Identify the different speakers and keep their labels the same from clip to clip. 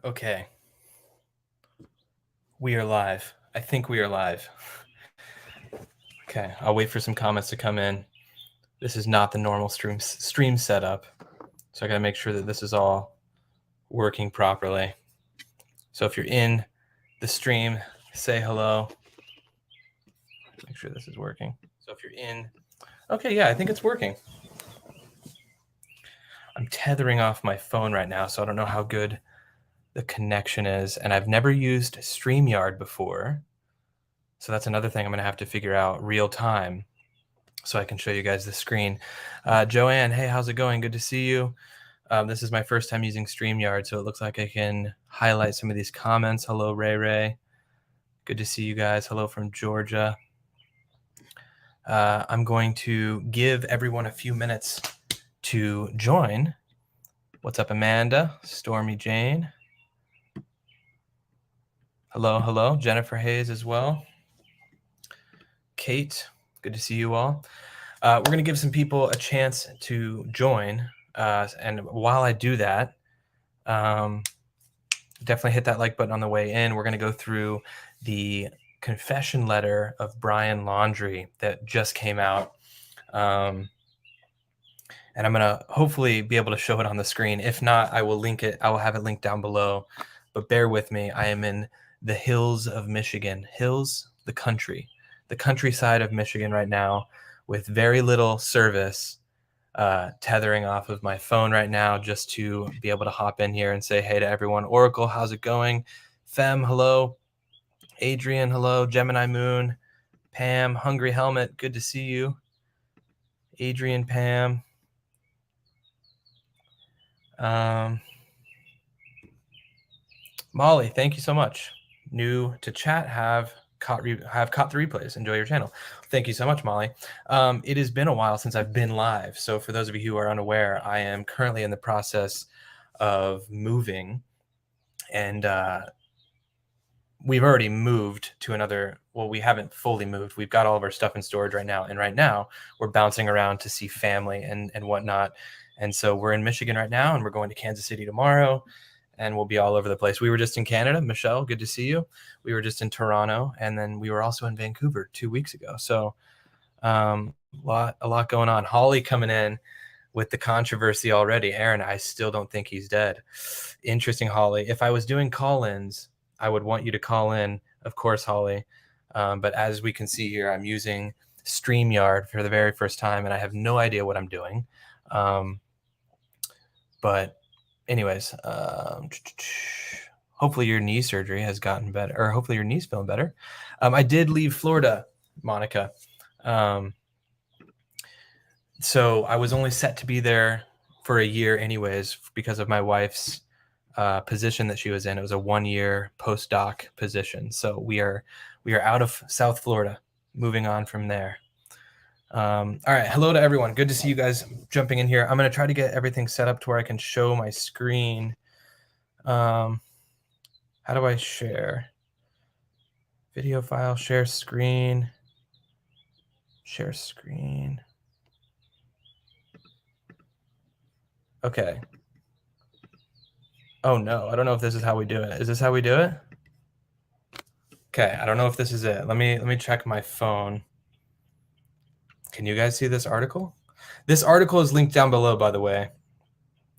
Speaker 1: Okay, we are live. I think we are live. Okay, I'll wait for some comments to come in. This is not the normal stream setup, so I gotta make sure that this is all working properly. So if you're in the stream, say hello. Make sure this is working. So if you're in, okay, yeah, I think it's working. I'm tethering off my phone right now, so I don't know how good the connection is, and I've never used StreamYard before. So that's another thing I'm going to have to figure out real time so I can show you guys the screen. Joanne, hey, how's it going? Good to see you. This is my first time using StreamYard, so it looks like I can highlight some of these comments. Hello, Ray Ray. Good to see you guys. Hello from Georgia. I'm going to give everyone a few minutes to join. What's up, Amanda? Stormy Jane. Hello, hello. Jennifer Hayes as well. Kate, good to see you all. We're going to give some people a chance to join. And while I do that, definitely hit that like button on the way in. We're going to go through the confession letter of Brian Laundrie that just came out. And I'm going to hopefully be able to show it on the screen. If not, I will link it. I will have it linked down below. But bear with me. I am in the hills of Michigan. Hills, the countryside of Michigan right now with very little service. Tethering off of my phone right now just to be able to hop in here and say hey to everyone. Oracle, how's it going? Fem, hello. Adrian, hello. Gemini Moon, Pam, Hungry Helmet, good to see you. Adrian, Pam. Molly, thank you so much. New to chat, have caught the replays. Enjoy your channel. Thank you so much, Molly. It has been a while since I've been live. So for those of you who are unaware, I am currently in the process of moving, and we've already moved to another. Well, we haven't fully moved. We've got all of our stuff in storage right now, and right now we're bouncing around to see family and whatnot. And so we're in Michigan right now, and we're going to Kansas City tomorrow. And we'll be all over the place. We were just in Canada. Michelle, good to see you. We were just in Toronto, and then we were also in Vancouver 2 weeks ago. So a lot going on. Holly coming in with the controversy already. Aaron, I still don't think he's dead. Interesting, Holly. If I was doing call-ins, I would want you to call in, of course, Holly. But as we can see here, I'm using StreamYard for the very first time, and I have no idea what I'm doing. But anyways, hopefully your knee surgery has gotten better, or hopefully your knee's feeling better. I did leave Florida, Monica. So I was only set to be there for a year anyways because of my wife's position that she was in. It was a 1-year postdoc position. So we are out of South Florida, moving on from there. All right. Hello to everyone. Good to see you guys jumping in here. I'm going to try to get everything set up to where I can show my screen. How do I share? Video file, share screen. Share screen. Okay. Oh no, I don't know if this is how we do it. Is this how we do it? Okay, I don't know if this is it. Let me check my phone. Can you guys see this article? This article is linked down below, by the way.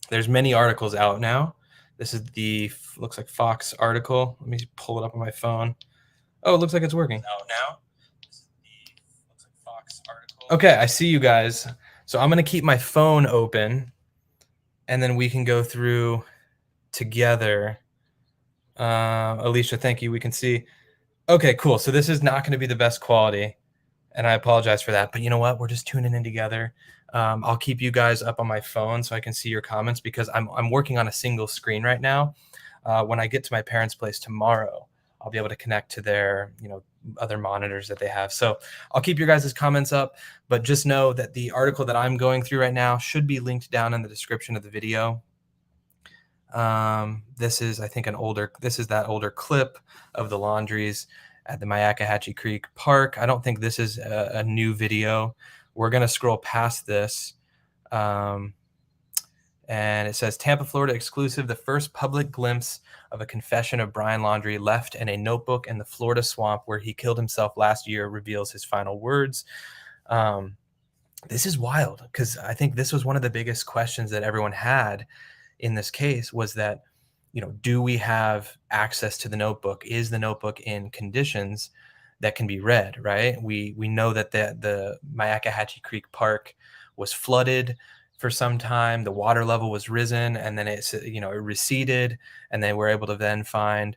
Speaker 1: There's many articles out now. This is the, looks like Fox article. Let me pull it up on my phone. Oh, it looks like it's working. Now. This is the, looks like Fox article. Okay, I see you guys. So I'm going to keep my phone open, and then we can go through together. Alicia, thank you. We can see. Okay, cool. So this is not going to be the best quality, and I apologize for that. But you know what? We're just tuning in together. I'll keep you guys up on my phone so I can see your comments because I'm working on a single screen right now. When I get to my parents' place tomorrow, I'll be able to connect to their other monitors that they have. So I'll keep your guys' comments up, but just know that the article that I'm going through right now should be linked down in the description of the video. This is, I think, that older clip of the Laundries at the Myakkahatchee Creek Park. I don't think this is a new video. We're going to scroll past this. And And it says Tampa, Florida exclusive, the first public glimpse of a confession of Brian Laundrie left in a notebook in the Florida swamp where he killed himself last year reveals his final words. This is wild because I think this was one of the biggest questions that everyone had in this case was that, do we have access to the notebook? Is the notebook in conditions that can be read, right? We know that the Myakkahatchee Creek Park was flooded for some time. The water level was risen, and then it receded, and they were able to then find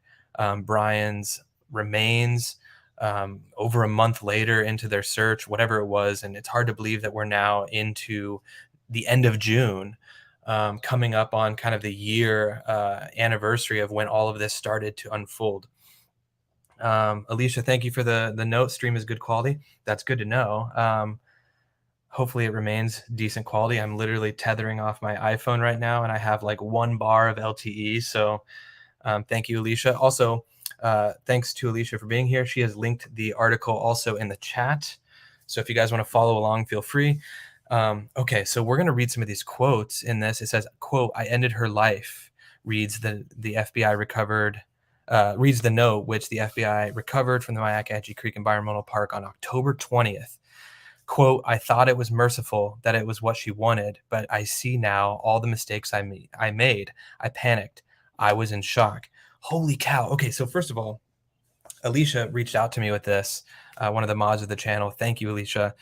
Speaker 1: Brian's remains over a month later into their search, whatever it was. And it's hard to believe that we're now into the end of June, coming up on kind of the year anniversary of when all of this started to unfold. Alicia, thank you for the note. Stream is good quality. That's good to know. Hopefully it remains decent quality. I'm literally tethering off my iPhone right now, and I have like 1 bar of LTE. So thank you, Alicia. Also, thanks to Alicia for being here. She has linked the article also in the chat. So if you guys want to follow along, feel free. Okay, so we're going to read some of these quotes in this. It says, quote, "I ended her life," reads the FBI recovered, reads the note, which the FBI recovered from the Myakkahatchee Creek Environmental Park on October 20th. Quote, "I thought it was merciful, that it was what she wanted, but I see now all the mistakes I made. I panicked. I was in shock." Holy cow. Okay, so first of all, Alicia reached out to me with this, one of the mods of the channel. Thank you, Alicia.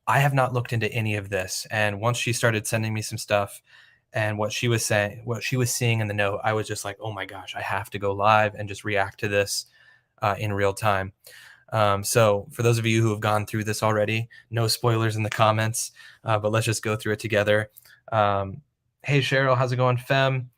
Speaker 1: I have not looked into any of this. And once she started sending me some stuff and what she was saying, what she was seeing in the note, I was just like, oh my gosh, I have to go live and just react to this in real time. So for those of you who have gone through this already, no spoilers in the comments, but let's just go through it together. Hey, Cheryl, how's it going? Fem,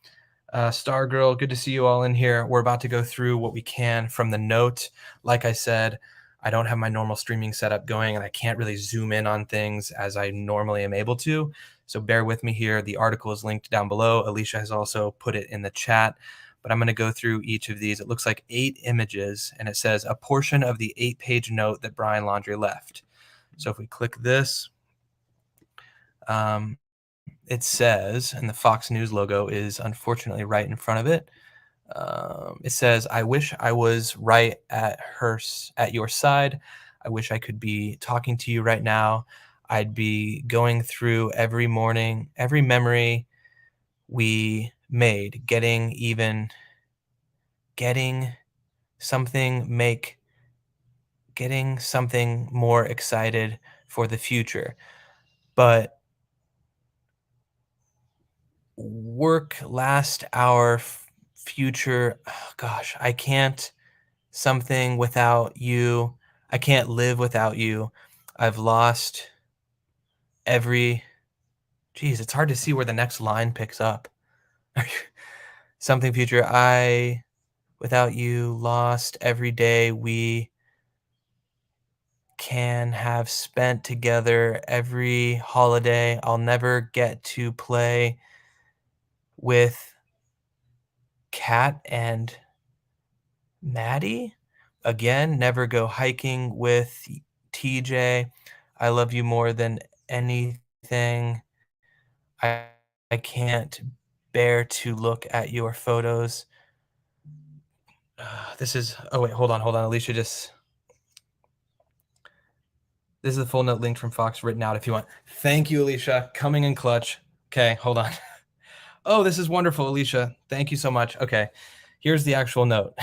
Speaker 1: Star Girl, good to see you all in here. We're about to go through what we can from the note. Like I said, I don't have my normal streaming setup going, and I can't really zoom in on things as I normally am able to. So bear with me here. The article is linked down below. Alicia has also put it in the chat, but I'm going to go through each of these. It looks like 8 images, and it says a portion of the 8-page note that Brian Laundrie left. So if we click this, it says, and the Fox News logo is unfortunately right in front of it. It says, "I wish I was right at your side. I wish I could be talking to you right now. I'd be going through every morning, every memory we made, getting something more excited for the future. But work last our future. Oh, gosh, I can't something without you. I can't live without you. I've lost every." Geez, it's hard to see where the next line picks up. Something future. "I, without you, lost every day we can have spent together, every holiday. I'll never get to play with Kat and Maddie again, never go hiking with TJ. I love you more than anything. I, I can't bear to look at your photos." This is, oh wait, hold on. Alicia this is the full note linked from Fox written out if you want. Thank you, Alicia. Coming in clutch. Okay, hold on. Oh, this is wonderful, Alicia. Thank you so much. Okay, here's the actual note.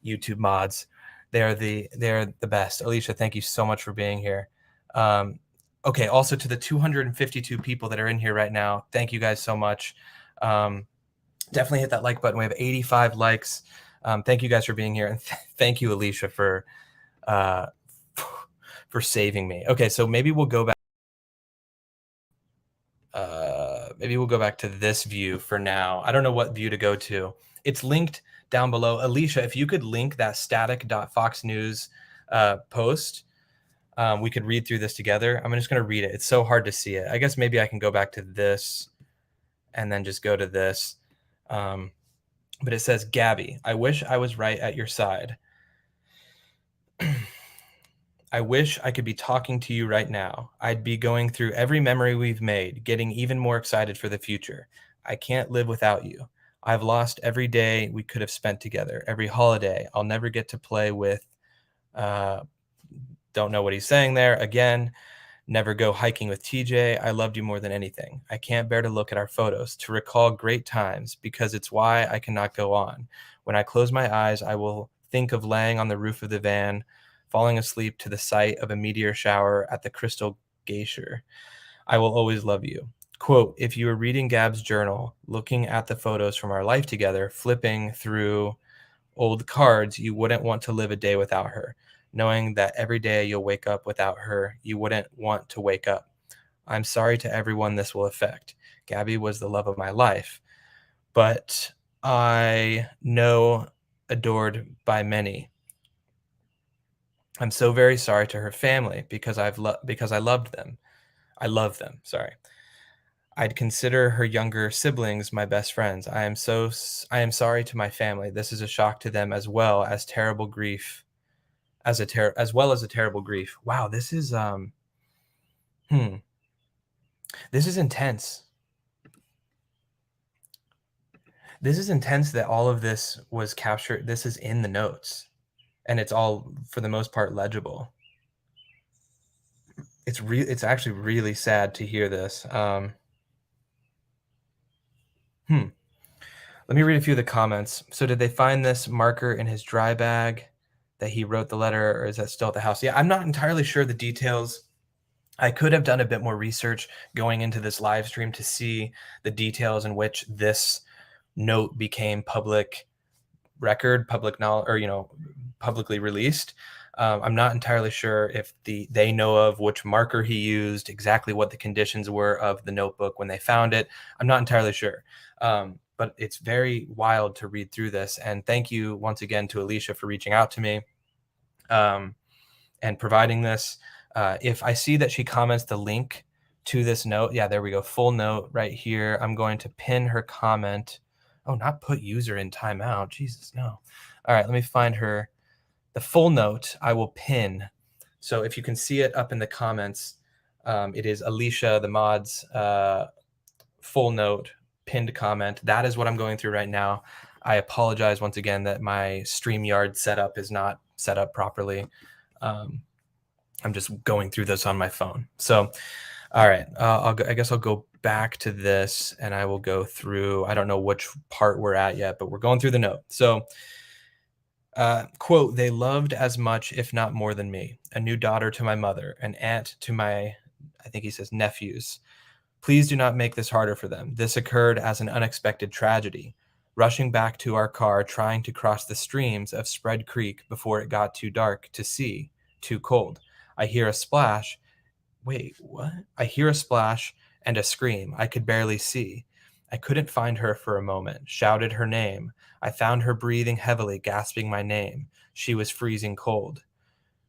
Speaker 1: YouTube mods, they're the best. Alicia, thank you so much for being here. Okay, also to the 252 people that are in here right now, thank you guys so much. Definitely hit that like button. We have 85 likes. Thank you guys for being here, and thank you, Alicia, for saving me. Okay, so maybe we'll go back. Maybe we'll go back to this view for now. I don't know what view to go to. It's linked down below. Alicia, if you could link that static.fox news post, we could read through this together. I'm just going to read it. It's so hard to see it. I guess maybe I can go back to this and then just go to this. But it says, "Gabby, I wish I was right at your side. I wish I could be talking to you right now. I'd be going through every memory we've made, getting even more excited for the future. I can't live without you. I've lost every day we could have spent together, every holiday. I'll never get to play with. Uh, don't know what he's saying there. Again, never go hiking with TJ. I loved you more than anything. I can't bear to look at our photos, to recall great times, because it's why I cannot go on. When I close my eyes, I will think of laying on the roof of the van, falling asleep to the sight of a meteor shower at the Crystal Glacier. I will always love you. Quote, if you were reading Gab's journal, looking at the photos from our life together, flipping through old cards, you wouldn't want to live a day without her. Knowing that every day you'll wake up without her, you wouldn't want to wake up. I'm sorry to everyone this will affect. Gabby was the love of my life, but I know adored by many. I'm so very sorry to her family because because I loved them. I love them. Sorry. I'd consider her younger siblings my best friends. I am sorry to my family. This is a shock to them as well as terrible grief as well as a terrible grief. Wow, hmm, this is intense. This is intense that all of this was captured. This is in the notes, and it's all for the most part legible. It's actually really sad to hear this. Hmm. Let me read a few of the comments. So did they find this marker in his dry bag that he wrote the letter, or is that still at the house? Yeah, I'm not entirely sure the details. I could have done a bit more research going into this live stream to see the details in which this note became public record, public knowledge, or publicly released. I'm not entirely sure if they know of which marker he used, exactly what the conditions were of the notebook when they found it. I'm not entirely sure, but it's very wild to read through this. And thank you once again to Alicia for reaching out to me and providing this. If I see that she comments the link to this note, yeah, there we go, full note right here. I'm going to pin her comment. Oh, not put user in timeout. Jesus, no. All right, let me find her. The full note I will pin. So if you can see it up in the comments, it is Alicia, the mod's full note, pinned comment. That is what I'm going through right now. I apologize once again that my StreamYard setup is not set up properly. I'm just going through this on my phone. So, all right, I guess I'll go back to this and I will go through. I don't know which part we're at yet, but we're going through the note. So, quote, they loved as much, if not more than me, a new daughter to my mother, an aunt to my, I think he says, nephews. Please do not make this harder for them. This occurred as an unexpected tragedy. Rushing back to our car, trying to cross the streams of Spread Creek before it got too dark to see, too cold. I hear a splash. Wait, what? I hear a splash and a scream. I could barely see. I couldn't find her for a moment. Shouted her name. I found her breathing heavily, gasping my name. She was freezing cold.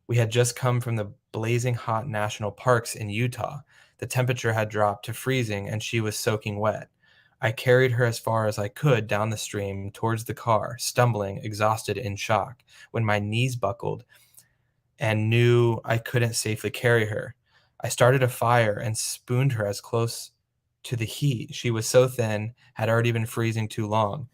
Speaker 1: We had just come from the blazing hot national parks in Utah. The temperature had dropped to freezing and she was soaking wet. I carried her as far as I could down the stream towards the car, stumbling, exhausted, in shock, when my knees buckled and knew I couldn't safely carry her. I started a fire and spooned her as close to the heat. She was so thin, had already been freezing too long.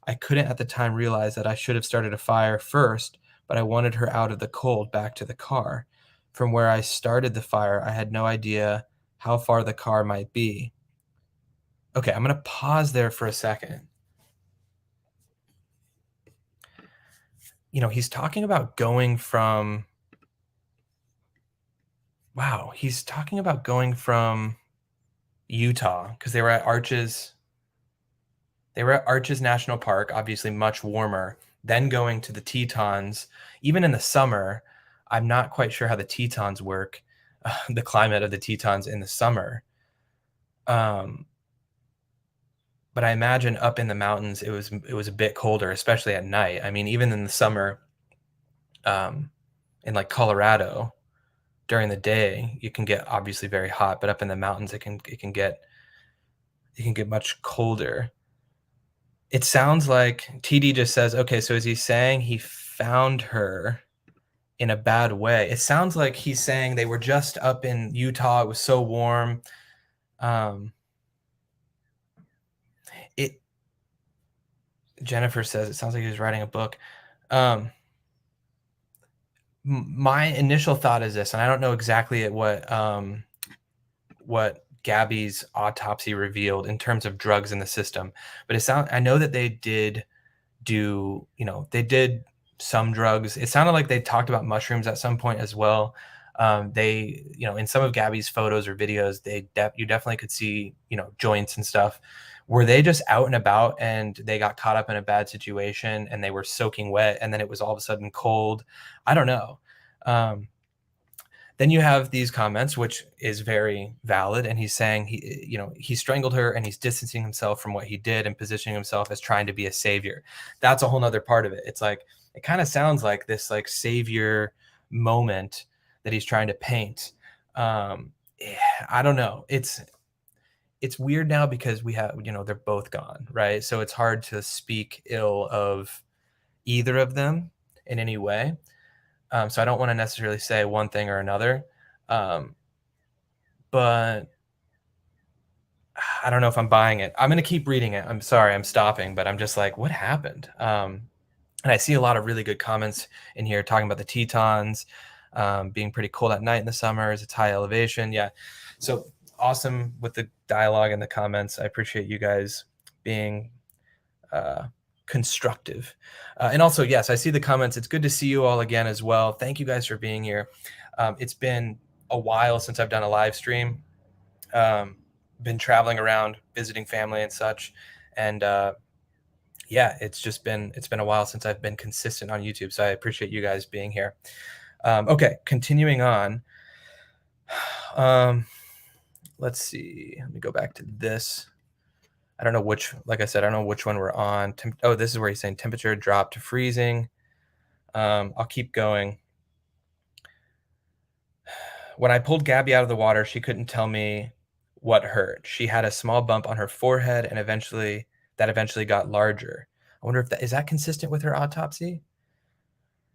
Speaker 1: I couldn't at the time realize that I should have started a fire first, but I wanted her out of the cold back to the car. From where I started the fire, I had no idea how far the car might be. Okay, I'm going to pause there for a second. He's talking about going from Utah because they were at Arches. They were at Arches National Park, obviously much warmer, then going to the Tetons. Even in the summer, I'm not quite sure how the Tetons work, the climate of the Tetons in the summer. But I imagine up in the mountains, it was a bit colder, especially at night. I mean, even in the summer, in like Colorado, during the day, you can get obviously very hot, but up in the mountains, it can get much colder. It sounds like TD just says, okay, so is he saying he found her in a bad way. It sounds like he's saying they were just up in Utah. It was so warm. Um, it Jennifer says it sounds like he was writing a book. Um, my initial thought is this, and I don't know exactly what Gabby's autopsy revealed in terms of drugs in the system, but I know that they did do, they did some drugs. It sounded like they talked about mushrooms at some point as well. In some of Gabby's photos or videos, you definitely could see, joints and stuff. Were they just out and about and they got caught up in a bad situation and they were soaking wet and then it was all of a sudden cold? I don't know. Um, then you have these comments, which is very valid, and he's saying he strangled her and he's distancing himself from what he did and positioning himself as trying to be a savior. That's a whole nother part of it. It's like it kind of sounds like this like savior moment that he's trying to paint. Um, eh, I don't know. It's weird now because we have they're both gone, right? So it's hard to speak ill of either of them in any way. So I don't want to necessarily say one thing or another. Um, but I don't know if I'm buying it. I'm going to keep reading it. I'm sorry, I'm stopping, but I'm just like, what happened? And I see a lot of really good comments in here talking about the Tetons being pretty cold at night in the summers. It's high elevation. Yeah. So awesome with the dialogue and the comments. I appreciate you guys being uh, constructive. And also, yes, I see the comments. It's good to see you all again as well. Thank you guys for being here. It's been a while since I've done a live stream. Been traveling around, visiting family and such, and yeah, it's been a while since I've been consistent on YouTube. So I appreciate you guys being here. Okay, continuing on. Let's see. Let me go back to this. I don't know like I said, I don't know which one we're on. This is where he's saying temperature dropped to freezing. I'll keep going. When I pulled Gabby out of the water, she couldn't tell me what hurt. She had a small bump on her forehead and eventually got larger. I wonder if that is that consistent with her autopsy?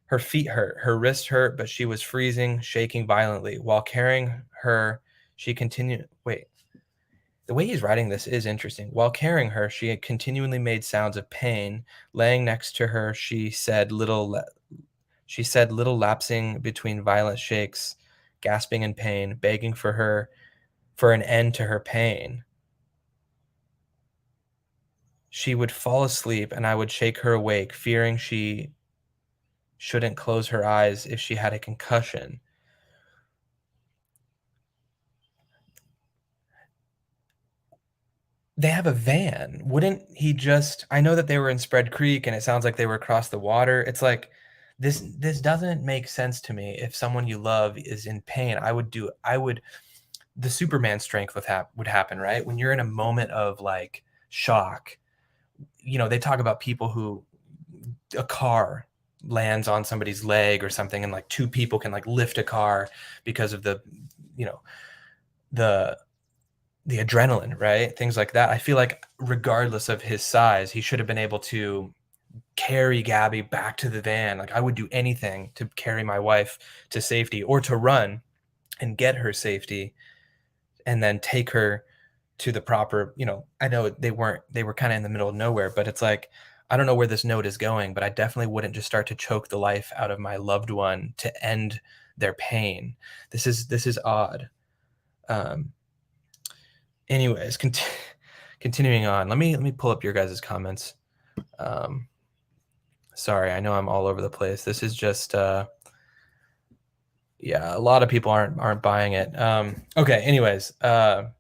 Speaker 1: Her feet hurt, her wrist hurt, but she was freezing, shaking violently. While carrying her, she continued. Wait, the way he's writing this is interesting. While carrying her, she had continually made sounds of pain. Laying next to her, she said little lapsing between violent shakes, gasping in pain, begging for an end to her pain. She would fall asleep and I would shake her awake, fearing she shouldn't close her eyes if she had a concussion. They have a van. Wouldn't he just I know that they were in Spread Creek and it sounds like they were across the water. It's like this doesn't make sense to me. If someone you love is in pain, I would the Superman strength would happen, right? When you're in a moment of like shock, they talk about people who a car lands on somebody's leg or something and like two people can like lift a car because of you know the the adrenaline, right? Things like that. I feel like regardless of his size, he should have been able to carry Gabby back to the van. Like I would do anything to carry my wife to safety or to run and get her safety and then take her to the proper, I know they were kind of in the middle of nowhere, but it's like I don't know where this note is going, but I definitely wouldn't just start to choke the life out of my loved one to end their pain. This is odd. Um anyways, continuing on. Let me pull up your guys' comments. Um sorry, I know I'm all over the place. This is just yeah, a lot of people aren't buying it. Okay, anyways, well,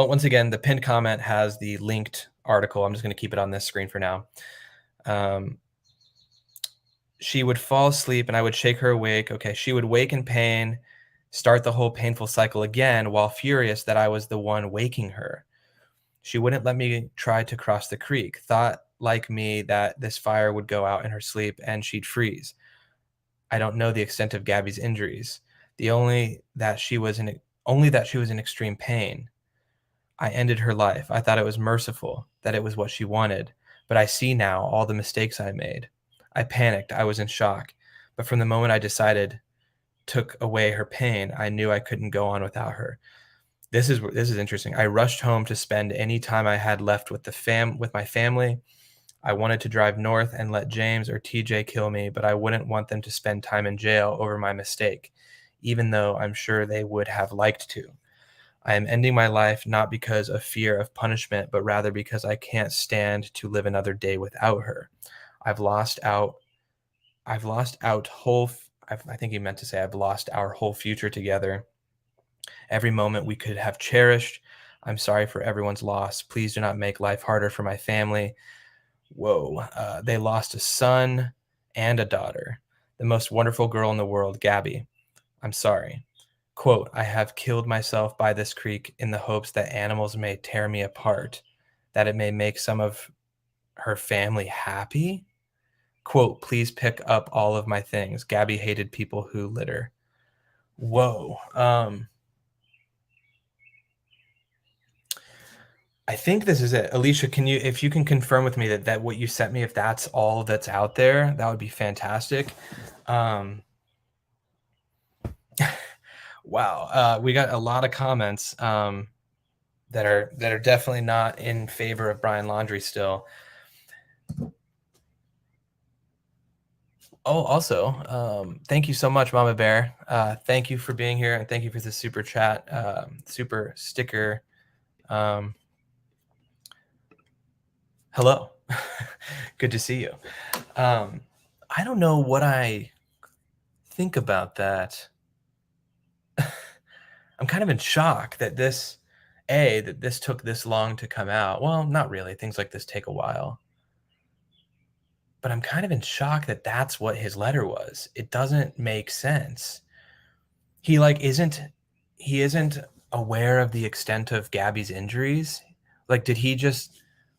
Speaker 1: once again, the pinned comment has the linked article. I'm just going to keep it on this screen for now. Um, she would fall asleep and I would shake her awake. Okay, she would wake in pain, start the whole painful cycle again while furious that I was the one waking her. She wouldn't let me try to cross the creek, thought like me that this fire would go out in her sleep and she'd freeze. I don't know the extent of Gabby's injuries. The only that she was in extreme pain. I ended her life. I thought it was merciful, that it was what she wanted, but I see now all the mistakes I made. I panicked. I was in shock, but from the moment I decided took away her pain, I knew I couldn't go on without her. This is interesting. I rushed home to spend any time I had left with my family. I wanted to drive north and let James or TJ kill me, but I wouldn't want them to spend time in jail over my mistake, even though I'm sure they would have liked to. I am ending my life not because of fear of punishment, but rather because I can't stand to live another day without her. I've lost out. I've lost out I think he meant to say I've lost our whole future together. Every moment we could have cherished. I'm sorry for everyone's loss. Please do not make life harder for my family. Whoa. They lost a son and a daughter. The most wonderful girl in the world, Gabby. I'm sorry. Quote, I have killed myself by this creek in the hopes that animals may tear me apart, that it may make some of her family happy. Quote, please pick up all of my things. Gabby hated people who litter. Whoa. I think this is it. Alicia, if you can confirm with me that what you sent me, if that's all that's out there, that would be fantastic. Wow. We got a lot of comments that are definitely not in favor of Brian Laundrie still. Oh, also, thank you so much, Mama Bear. Thank you for being here, and thank you for the super chat, super sticker. Hello. Good to see you. I don't know what I think about that. I'm kind of in shock that this took this long to come out. Well, not really. Things like this take a while. But I'm kind of in shock that that's what his letter was. It doesn't make sense. He like isn't aware of the extent of Gabby's injuries. Like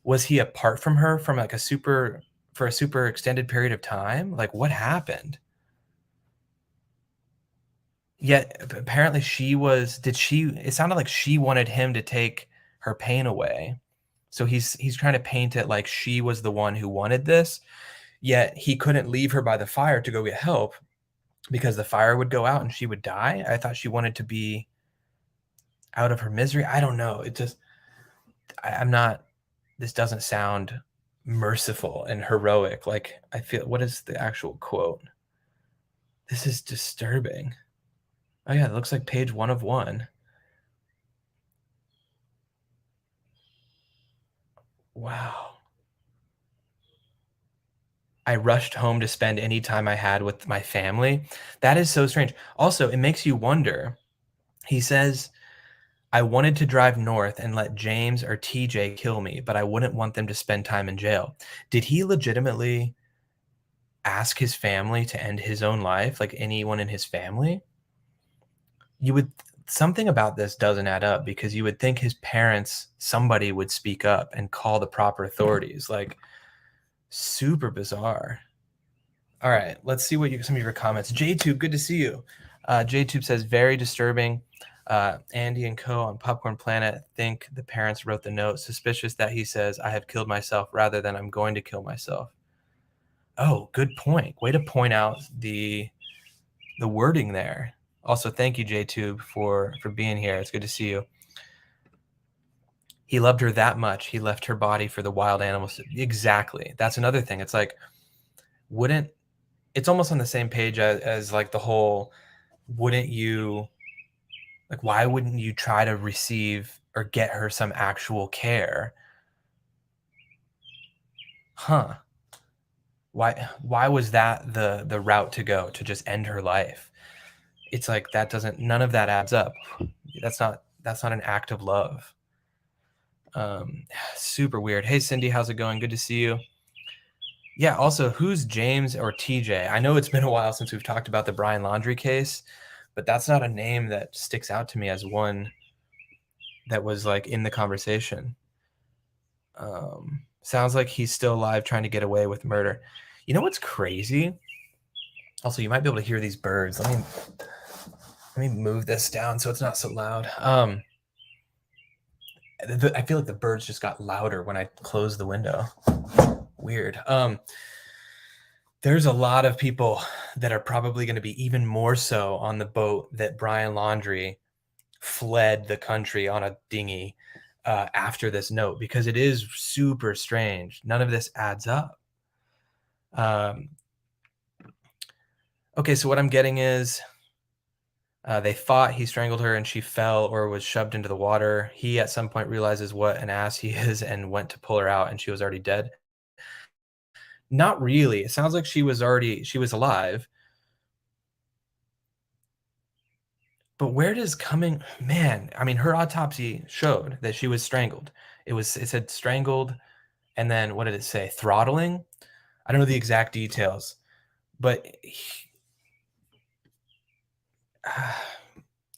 Speaker 1: was he apart from her from like for a super extended period of time? Like what happened? Yet apparently it sounded like she wanted him to take her pain away. So he's trying to paint it like she was the one who wanted this, yet he couldn't leave her by the fire to go get help because the fire would go out and she would die. I thought she wanted to be out of her misery. I don't know. I'm not, this doesn't sound merciful and heroic. Like I feel, what is the actual quote? This is disturbing. Oh yeah, it looks like page 1 of 1. Wow. I rushed home to spend any time I had with my family. That is so strange. Also, it makes you wonder. He says, I wanted to drive north and let James or TJ kill me, but I wouldn't want them to spend time in jail. Did he legitimately ask his family to end his own life, like anyone in his family? You would Something about this doesn't add up because you would think his parents, somebody would speak up and call the proper authorities. Like super bizarre. All right, let's see some of your comments. JTube, good to see you. JTube says very disturbing. Andy and Co on Popcorn Planet think the parents wrote the note. Suspicious that he says I have killed myself rather than I'm going to kill myself. Oh, good point. Way to point out the wording there. Also, thank you, JTube, for being here. It's good to see you. He loved her that much. He left her body for the wild animals. Exactly. That's another thing. It's like, it's almost on the same page as like the whole, why wouldn't you try to receive or get her some actual care? Huh. Why was that the route to go, to just end her life? It's like none of that adds up. That's not an act of love. Super weird. Hey Cindy, how's it going? Good to see you. Yeah, also, who's James or TJ? I know it's been a while since we've talked about the Brian Laundrie case, but that's not a name that sticks out to me as one that was like in the conversation. Sounds like he's still alive trying to get away with murder. You know what's crazy? Also, you might be able to hear these birds. Let me move this down so it's not so loud. I feel like the birds just got louder when I closed the window. Weird. There's a lot of people that are probably going to be even more so on the boat that Brian Laundrie fled the country on a dinghy after this note, because it is super strange. None of this adds up. Um, okay, so what I'm getting is they fought, he strangled her, and she fell or was shoved into the water. He at some point realizes what an ass he is and went to pull her out, and she was already dead. Not really. It sounds like she was alive. But where does coming man, I mean, her autopsy showed that she was strangled. It said strangled, and then what did it say? Throttling? I don't know the exact details, but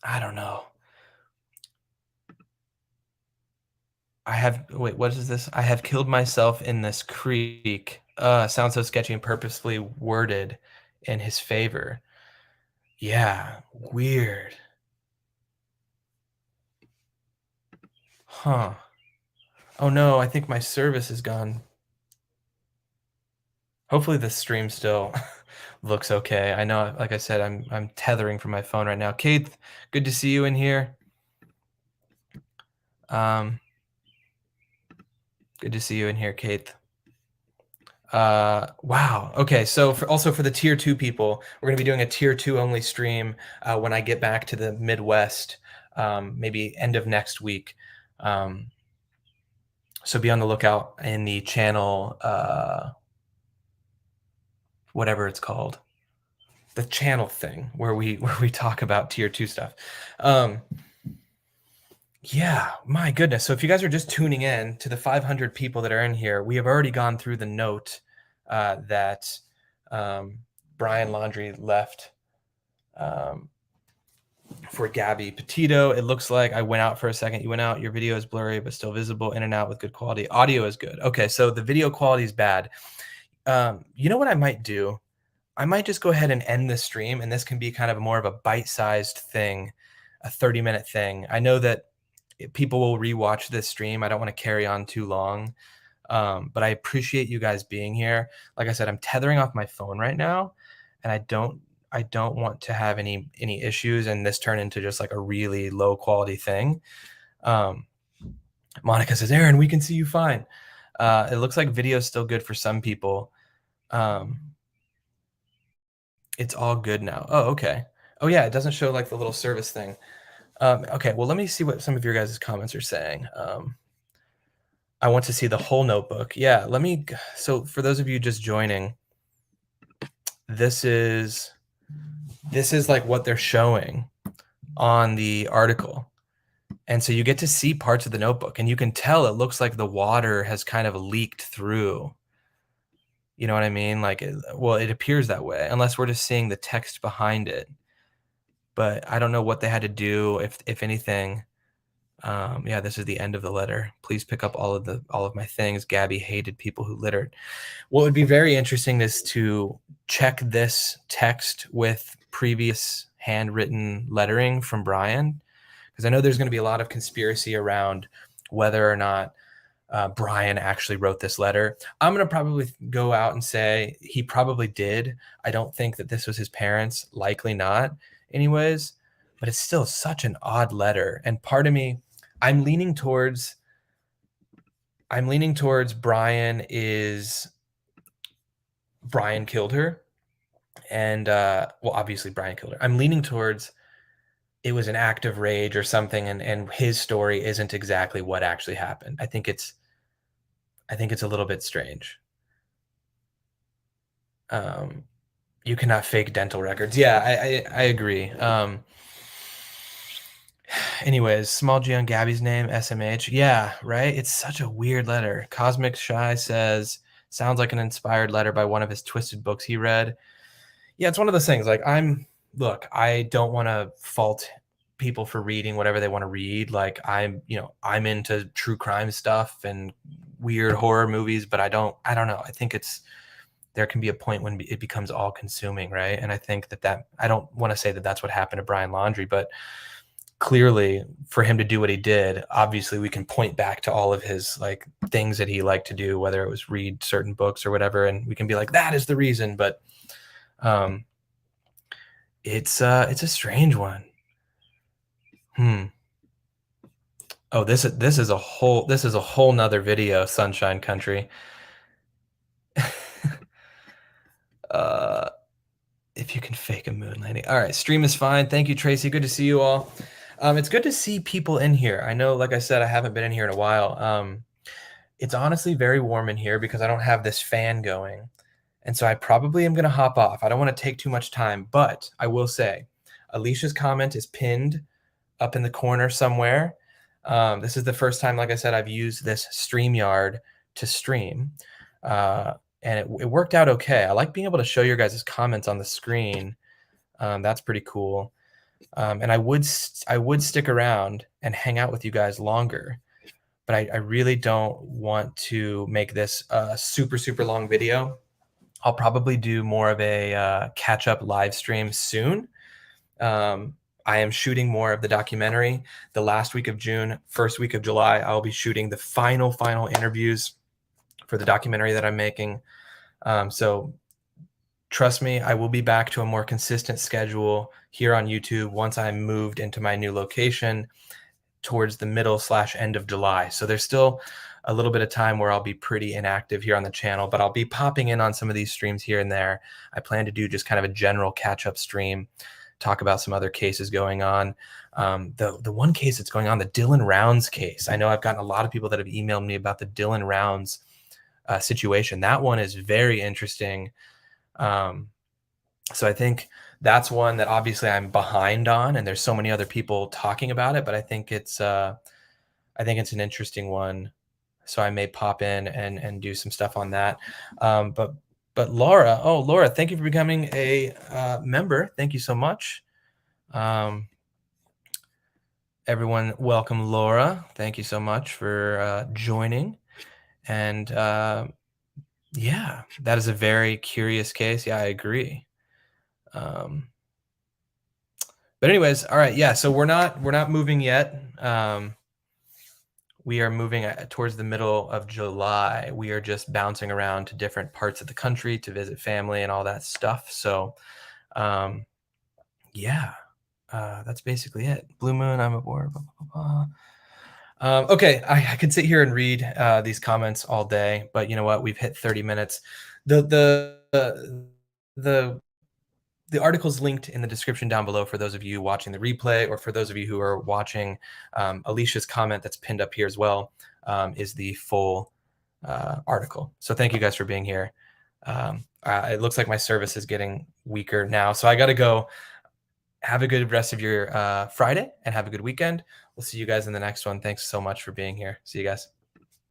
Speaker 1: I don't know. What is this? I have killed myself in this creek. Sounds so sketchy and purposefully worded in his favor. Yeah, weird. Huh. Oh no, I think my service is gone. Hopefully the stream still looks okay. I know, like I said, I'm tethering from my phone right now. Kate, good to see you in here. Um, good to see you in here, Kate. Wow. Okay, so for the tier 2 people, we're gonna be doing a tier 2 only stream when I get back to the Midwest, maybe end of next week. So be on the lookout in the channel, whatever it's called, the channel thing where we talk about tier 2 stuff. Yeah, my goodness. So if you guys are just tuning in to the 500 people that are in here, we have already gone through the note that Brian Laundrie left um, for Gabby Petito. It looks like I went out for a second. You went out. Your video is blurry, but still visible, in and out with good quality. Audio is good. Okay, so the video quality is bad. You know what I might do? I might just go ahead and end the stream, and this can be kind of more of a bite-sized thing, a 30-minute thing. I know that people will rewatch this stream. I don't want to carry on too long, but I appreciate you guys being here. Like I said, I'm tethering off my phone right now, and I don't want to have any issues and this turn into just like a really low quality thing. Um, Monica says, Aaron, we can see you fine. It looks like video is still good for some people. It's all good now. Oh, okay. Oh yeah, it doesn't show like the little service thing. Okay, well, let me see what some of your guys' comments are saying. I want to see the whole notebook. Yeah, so for those of you just joining, this is like what they're showing on the article. And so you get to see parts of the notebook, and you can tell it looks like the water has kind of leaked through. You know what I mean? Like, it appears that way, unless we're just seeing the text behind it. But I don't know what they had to do, if anything. Yeah, this is the end of the letter. Please pick up all of my things. Gabby hated people who littered. What would be very interesting is to check this text with previous handwritten lettering from Brian, because I know there's going to be a lot of conspiracy around whether or not Brian actually wrote this letter. I'm going to probably go out and say he probably did. I don't think that this was his parents. Likely not, anyways. But it's still such an odd letter. And part of me, I'm leaning towards Brian killed her. And well, obviously Brian killed her. I'm leaning towards it was an act of rage or something, and his story isn't exactly what actually happened. I think it's a little bit strange. You cannot fake dental records. Yeah, I agree. Anyways, small G on Gabby's name, SMH. Yeah, right? It's such a weird letter. Cosmic Shy says, sounds like an inspired letter by one of his twisted books he read. Yeah, it's one of those things. Like, I don't want to fault people for reading whatever they want to read. Like, I'm into true crime stuff and weird horror movies, but I don't know. I think there can be a point when it becomes all consuming, right? And I think that I don't want to say that that's what happened to Brian Laundrie, but clearly for him to do what he did, obviously we can point back to all of his like things that he liked to do, whether it was read certain books or whatever, and we can be like, that is the reason. But um, it's a strange one. Oh, this is a whole nother video, Sunshine Country. uh, if you can fake a moon landing. All right, stream is fine. Thank you, Tracy. Good to see you all. It's good to see people in here. I know, like I said, I haven't been in here in a while. It's honestly very warm in here because I don't have this fan going. And so I probably am going to hop off. I don't want to take too much time, but I will say Alicia's comment is pinned up in the corner somewhere. This is the first time, like I said, I've used this StreamYard to stream. And it worked out okay. I like being able to show your guys' comments on the screen. That's pretty cool. And I would stick around and hang out with you guys longer, but I really don't want to make this a super, super long video. I'll probably do more of a catch-up live stream soon. I am shooting more of the documentary. The last week of June, first week of July, I'll be shooting the final interviews for the documentary that I'm making. So trust me, I will be back to a more consistent schedule here on YouTube once I'm moved into my new location towards the middle/end of July. So there's still a little bit of time where I'll be pretty inactive here on the channel, but I'll be popping in on some of these streams here and there. I plan to do just kind of a general catch-up stream, talk about some other cases going on. The one case that's going on, the Dylan Rounds case. I know I've gotten a lot of people that have emailed me about the Dylan Rounds situation. That one is very interesting. So I think that's one that obviously I'm behind on, and there's so many other people talking about it, but I think it's an interesting one. So I may pop in and do some stuff on that. But Laura, thank you for becoming a member. Thank you so much. Everyone, welcome Laura. Thank you so much for joining. And yeah, that is a very curious case. Yeah, I agree. But anyways, all right. Yeah, so we're not moving yet. We are moving towards the middle of July. We are just bouncing around to different parts of the country to visit family and all that stuff. So, yeah, that's basically it. Blue Moon, I'm aboard. Blah, blah, blah, blah. Okay, I could sit here and read these comments all day, but you know what? We've hit 30 minutes. The article's linked in the description down below for those of you watching the replay, or for those of you who are watching. Alicia's comment that's pinned up here as well is the full article. So thank you guys for being here. It looks like my service is getting weaker now, so I got to go. Have a good rest of your Friday and have a good weekend. We'll see you guys in the next one. Thanks so much for being here. See you guys.